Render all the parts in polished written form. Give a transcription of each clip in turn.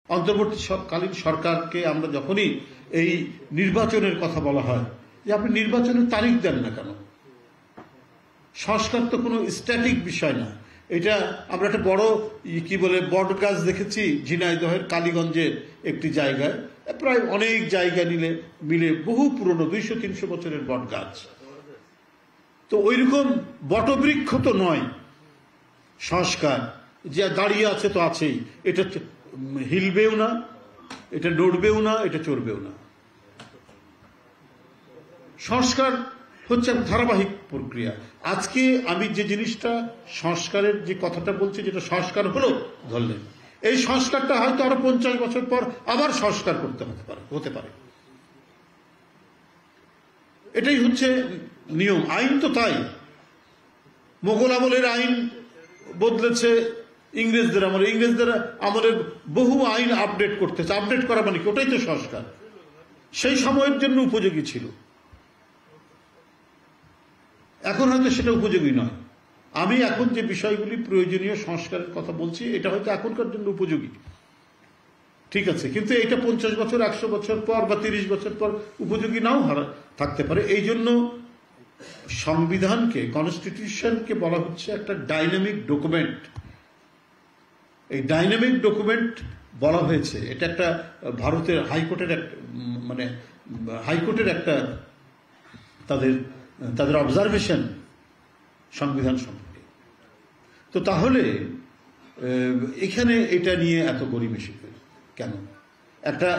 অন্তর্বর্তীকালীন সরকারকে আমরা যখনই এই নির্বাচনের কথা বলা হয় যে আপনি নির্বাচনের তারিখ দেন না কেন? সংস্কার তো কোনো স্ট্যাটিক বিষয় না। এটা আমরা একটা বড় বট গাছ দেখেছি ঝিনাইদহের কালীগঞ্জের একটি জায়গায়, প্রায় অনেক জায়গা মিলে বহু পুরনো 200-300 বছরের বট গাছ। তো ওইরকম বটবৃক্ষ তো নয় সংস্কার, যে দাঁড়িয়ে আছে তো আছেই, এটা হিলবেও না, এটা নড়বেও না, এটা চড়বেও না। সংস্কার হচ্ছে এক ধারাবাহিক প্রক্রিয়া। আজকে আমি যে জিনিসটা সংস্কারের যে কথাটা বলছি, যেটা সংস্কার হলো ধরলেন, এই সংস্কারটা হয়তো আরো 50 বছর পর আবার সংস্কার করতে হতে পারে। এটাই হচ্ছে নিয়ম। আইন তো তাই, মোগল আমলের আইন বদলেছে ইংরেজদের আমলের বহু আইন আপডেট করতেছে। আপডেট করা মানে কি? ওটাই তো সংস্কার। সেই সময়ের জন্য উপযোগী ছিল, এখন হয়তো সেটা উপযোগী নয়। আমি এখন যে বিষয়গুলি প্রয়োজনীয় সংস্কারের কথা বলছি, এটা হয়তো এখনকার জন্য উপযোগী, ঠিক আছে, কিন্তু এটা 50 বছর 100 বছর পর বা 30 বছর পর উপযোগী নাও থাকতে পারে। এই জন্য সংবিধানকে, কনস্টিটিউশনকে বলা হচ্ছে একটা ডাইনামিক ডকুমেন্ট। এই ডাইনামিক ডকুমেন্ট বলা হয়েছে, এটা একটা ভারতের হাইকোর্টের একটা তাদের অবজারভেশন সংবিধান সম্পর্কে। তো তাহলে এখানে এটা নিয়ে এত গড়িমেশি কেন? একটা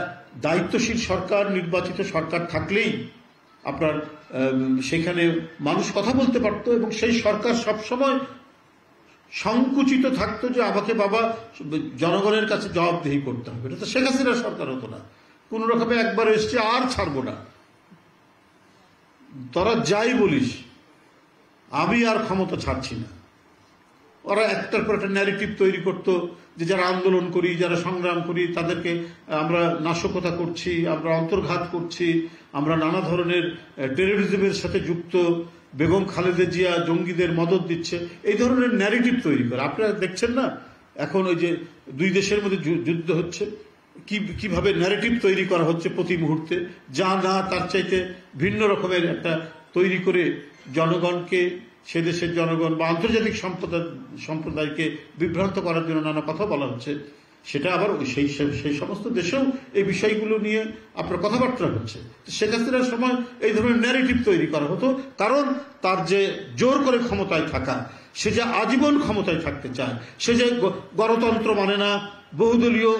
দায়িত্বশীল সরকার, নির্বাচিত সরকার থাকলেই আপনার সেখানে মানুষ কথা বলতে পারত, এবং সেই সরকার সবসময় সংকুচিত থাকতো যে আমাকে বাবা জনগণের কাছে জবাবদিহি করতে হবে। এটা তো শেখ হাসিনার সরকার হতো না। কোন রকমে একবার এসছে আর ছাড়বো না, তোরা যাই বলিস, আমি আর ক্ষমতা ছাড়ছি না। ওরা একটার পর একটা ন্যারেটিভ তৈরি করতো যে যারা আন্দোলন করি, যারা সংগ্রাম করি, তাদেরকে আমরা নাশকতা করছি, আমরা অন্তর্ঘাত করছি, আমরা নানা ধরনের টেরোরিজমের সাথে যুক্ত, বেগম খালেদা জিয়া জঙ্গিদের মদত দিচ্ছে, এই ধরনের ন্যারেটিভ তৈরি করে। আপনারা দেখছেন না এখন ওই যে দুই দেশের মধ্যে যুদ্ধ হচ্ছে, কিভাবে ন্যারেটিভ তৈরি করা হচ্ছে প্রতি মুহূর্তে, যা না তার চাইতে ভিন্ন রকমের একটা তৈরি করে জনগণকে, সে দেশের জনগণ বা আন্তর্জাতিক সম্প্রদায়কে বিভ্রান্ত করার জন্য নানা কথা বলা হচ্ছে। সেটা আবার সেই সমস্ত দেশেও এই বিষয়গুলো নিয়ে আপনার কথাবার্তা হচ্ছে। শেখ হাসিনার সময় এই ধরনের ন্যারেটিভ তৈরি করা হতো, কারণ তার যে জোর করে ক্ষমতায় থাকা, সে যে আজীবন ক্ষমতায় থাকতে চায়, সে যে গণতন্ত্র মানে না, বহুদলীয়